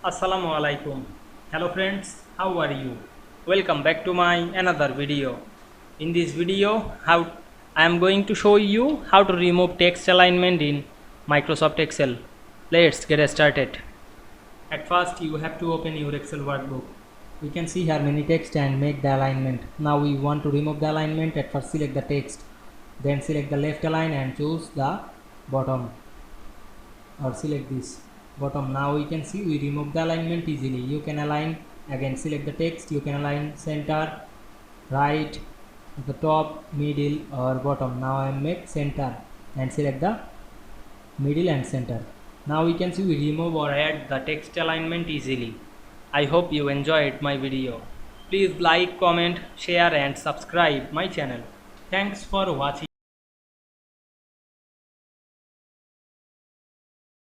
Assalamu Walaikum. Hello friends, how are you? Welcome back to my another video. In this video, I am going to show you how to remove text alignment in Microsoft Excel. Let's get started. At first, you have to open your Excel workbook. We can see here many text and make the alignment. Now we want to remove the alignment. At first, select the text, then select the left align and choose the bottom, or select this bottom. Now we can see we remove the alignment easily. You can align again, select the text, you can align center, right, the top, middle or bottom. Now I make center and select the middle and center. Now we can see we remove or add the text alignment easily. I hope you enjoyed my video. Please like, comment, share and subscribe my channel. Thanks for watching.